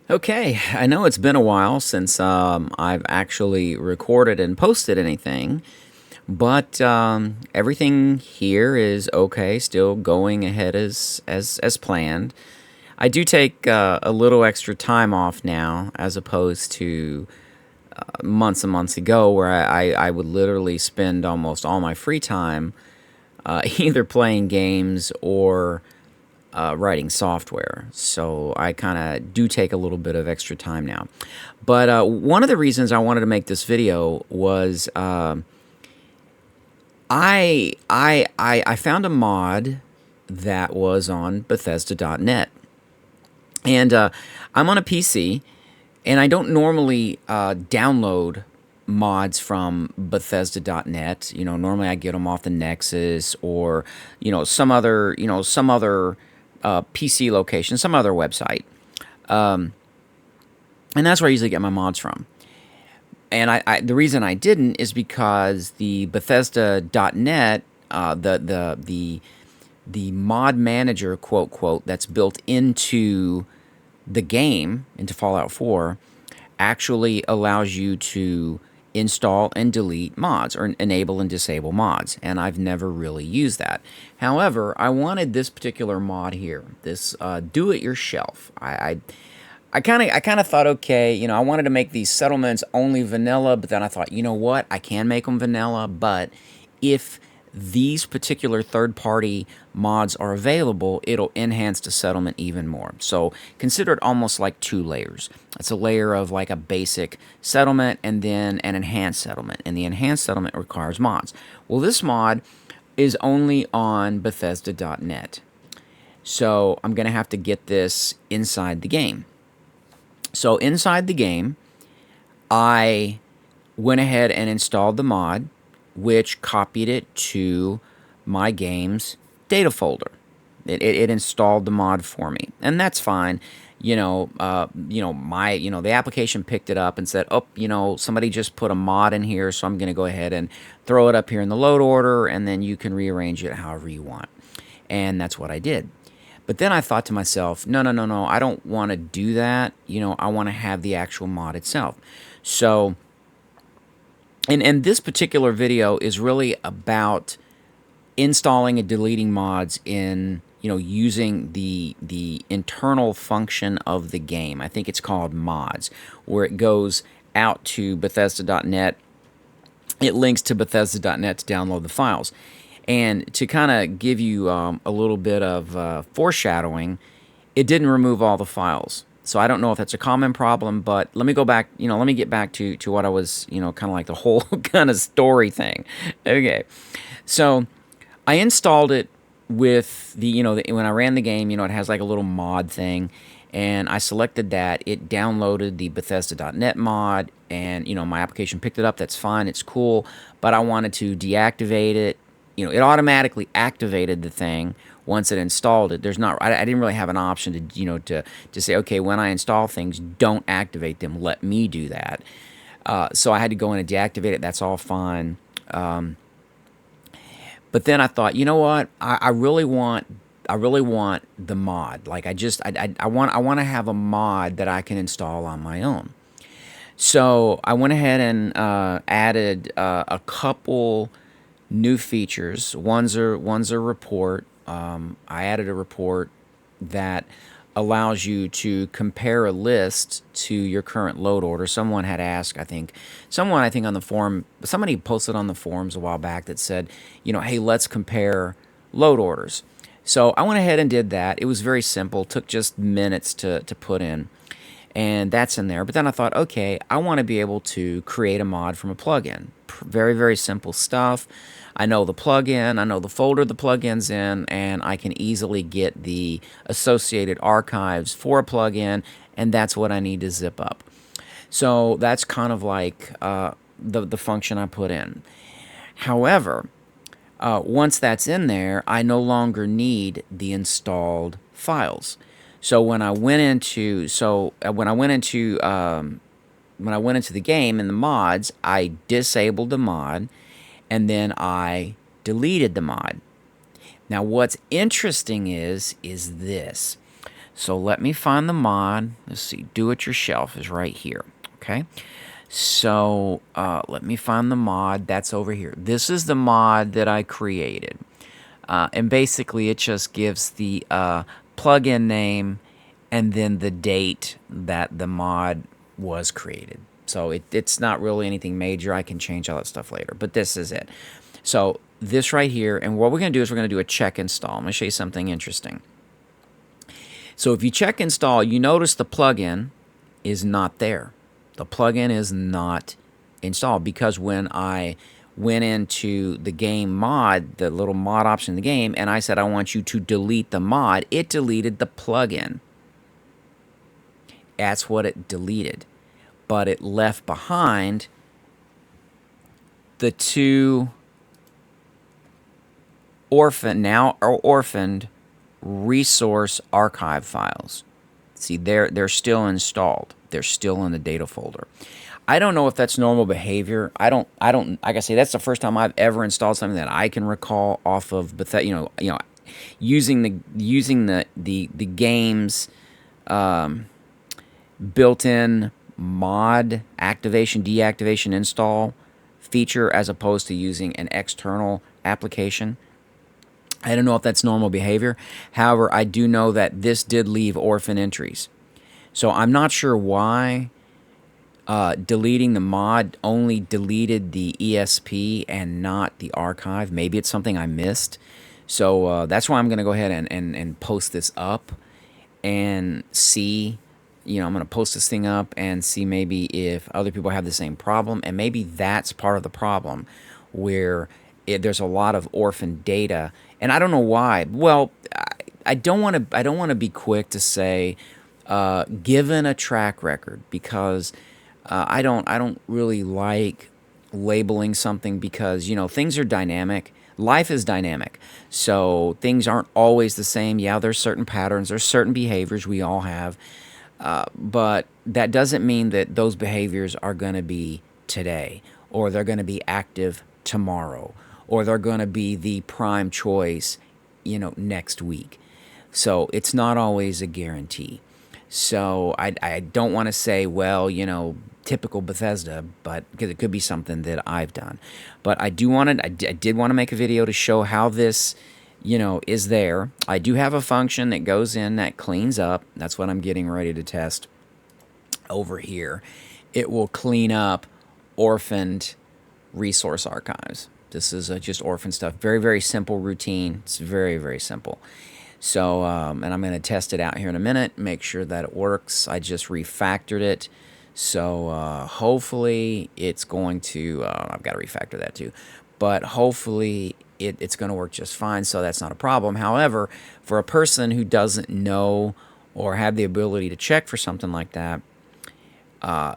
Okay, I know it's been a while since I've actually recorded and posted anything, but everything here is okay, still going ahead as planned. I do take a little extra time off now, as opposed to months and months ago, where I would literally spend almost all my free time either playing games or writing software. So I kind of do take a little bit of extra time now. But one of the reasons I wanted to make this video was I found a mod that was on Bethesda.net, and I'm on a PC, and I don't normally download mods from Bethesda.net. Normally I get them off the Nexus or some other PC location, some other website, and that's where I usually get my mods from. And the reason I didn't is because the Bethesda.net, the mod manager, quote quote, that's built into the game, into Fallout 4, actually allows you to install and delete mods or enable and disable mods, and I've never really used that. However, I wanted this particular mod here, this do-it-yourself. I kind of thought, okay, I wanted to make these settlements only vanilla, but then I thought, you know what, I can make them vanilla, but if these particular third-party mods are available, it'll enhance the settlement even more. So consider it almost like two layers. It's a layer of like a basic settlement and then an enhanced settlement, and the enhanced settlement requires mods. Well, this mod is only on Bethesda.net, so I'm going to have to get this inside the game. So inside the game, I went ahead and installed the mod, which copied it to my game's data folder. It installed the mod for me, and that's fine. The application picked it up and said, "Oh, somebody just put a mod in here, so I'm going to go ahead and throw it up here in the load order, and then you can rearrange it however you want." And that's what I did. But then I thought to myself, no, no, no, no, I don't want to do that. I want to have the actual mod itself. So, and this particular video is really about installing and deleting mods in, using the internal function of the game. I think it's called mods, where it goes out to Bethesda.net. It links to Bethesda.net to download the files. And to kind of give you a little bit of foreshadowing, it didn't remove all the files. So I don't know if that's a common problem, but let me go back, let me get back to what I was, kind of like the whole kind of story thing. Okay. So I installed it with when I ran the game, it has like a little mod thing, and I selected that. It downloaded the Bethesda.net mod, and, my application picked it up. That's fine. It's cool. But I wanted to deactivate it. It automatically activated the thing once it installed it. I didn't really have an option to say, okay, when I install things, don't activate them. Let me do that. So I had to go in and deactivate it. That's all fine. But then I thought, you know what? I really want the mod. Like I want to have a mod that I can install on my own. So I went ahead and added a couple new features. One's a report. I added a report that allows you to compare a list to your current load order. Someone had asked, I think on the forum, somebody posted on the forums a while back that said, hey, let's compare load orders. So I went ahead and did that. It was very simple, took just minutes to put in, and that's in there. But then I thought, okay, I want to be able to create a mod from a plugin. Very, very simple stuff. I know the plugin, I know the folder the plugin's in, and I can easily get the associated archives for a plugin, and that's what I need to zip up. So that's kind of like the function I put in. However, once that's in there, I no longer need the installed files. So when I went into the game in the mods, I disabled the mod, and then I deleted the mod. Now what's interesting is this. So let me find the mod. Let's see, do-it-yourself is right here. Okay. So let me find the mod. That's over here. This is the mod that I created. And basically it just gives the plugin name and then the date that the mod was created. So it's not really anything major. I can change all that stuff later, but this is it. So this right here, and what we're going to do is we're going to do a check install. I'm going to show you something interesting. So if you check install, you notice the plugin is not there. The plugin is not installed because when I went into the game mod, the little mod option in the game, and I said I want you to delete the mod, it deleted the plugin. That's what it deleted. But it left behind the two orphaned resource archive files. See, they're still installed. They're still in the data folder. I don't know if that's normal behavior. I don't like I say, that's the first time I've ever installed something that I can recall off of Bethesda, using the game's built-in mod activation, deactivation, install feature as opposed to using an external application. I don't know if that's normal behavior. However, I do know that this did leave orphan entries. So I'm not sure why deleting the mod only deleted the ESP and not the archive. Maybe it's something I missed. So that's why I'm going to go ahead and post this up and see. I'm going to post this thing up and see maybe if other people have the same problem. And maybe that's part of the problem where there's a lot of orphan data. And I don't know why. Well, I don't want to be quick to say given a track record, because I don't really like labeling something, because things are dynamic. Life is dynamic, so things aren't always the same. Yeah, there's certain patterns, there's certain behaviors we all have, but that doesn't mean that those behaviors are going to be today, or they're going to be active tomorrow, or they're going to be the prime choice, next week. So it's not always a guarantee. So I don't want to say, well, typical Bethesda, but because it could be something that I've done. But I did want to make a video to show how this, is there. I do have a function that goes in that cleans up. That's what I'm getting ready to test over here. It will clean up orphaned resource archives. This is just orphan stuff. Very, very simple routine. It's very, very simple. So, and I'm going to test it out here in a minute, make sure that it works. I just refactored it. So hopefully it's going to, I've got to refactor that too, but hopefully it's going to work just fine. So that's not a problem. However, for a person who doesn't know or have the ability to check for something like that,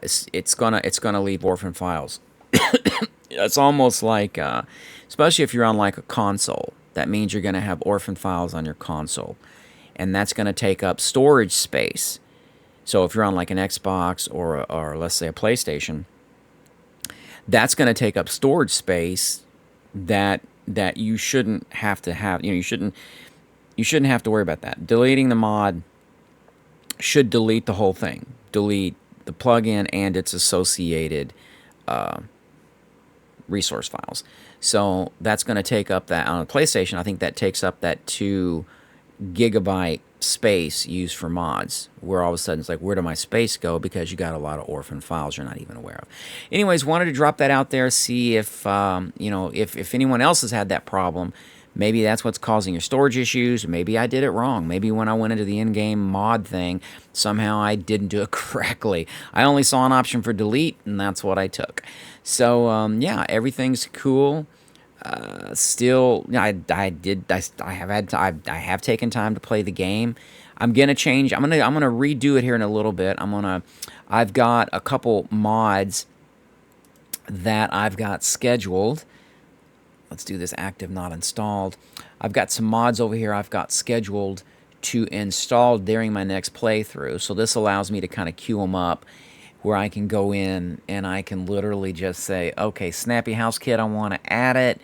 it's gonna leave orphan files. It's almost like, especially if you're on like a console, that means you're going to have orphan files on your console, and that's going to take up storage space. So if you're on like an Xbox or let's say a PlayStation, that's going to take up storage space that you shouldn't have to have. You shouldn't have to worry about that. Deleting the mod should delete the whole thing. Delete the plugin and its associated resource files. So that's going to take up that on a PlayStation. I think that takes up that 2 gigabyte space used for mods, where all of a sudden it's like, where did my space go? Because you got a lot of orphan files you're not even aware of. Anyways, wanted to drop that out there, see if if anyone else has had that problem. Maybe that's what's causing your storage issues. Maybe I did it wrong. Maybe when I went into the in-game mod thing, somehow I didn't do it correctly. I only saw an option for delete, and that's what I took. So yeah, everything's cool. Still, I have taken time to play the game. I'm gonna change. I'm gonna redo it here in a little bit. I've got a couple mods that I've got scheduled. Let's do this active not installed. I've got some mods over here I've got scheduled to install during my next playthrough. So this allows me to kind of queue them up, where I can go in and I can literally just say, okay, Snappy House Kit, I want to add it.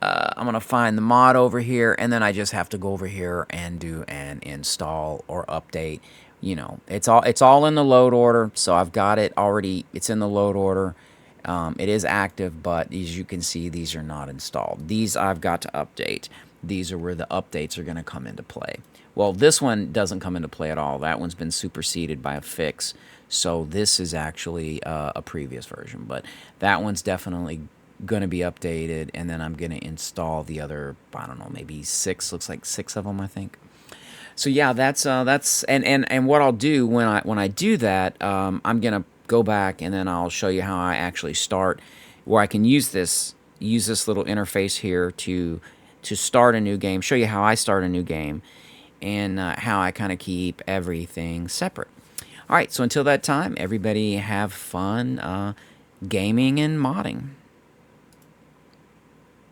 I'm going to find the mod over here, and then I just have to go over here and do an install or update. You know, it's all in the load order, so I've got it already. It's in the load order. It is active, but as you can see, these are not installed. These I've got to update. These are where the updates are going to come into play. Well, this one doesn't come into play at all. That one's been superseded by a fix. So this is actually a previous version, but that one's definitely going to be updated, and then I'm going to install the other, I don't know, maybe 6, looks like 6 of them, I think. So yeah, that's and what I'll do when I do that, I'm gonna go back and then I'll show you how I actually start, where I can use this little interface here to start a new game, show you how I start a new game, and how I kind of keep everything separate. All right, so until that time, everybody have fun gaming and modding.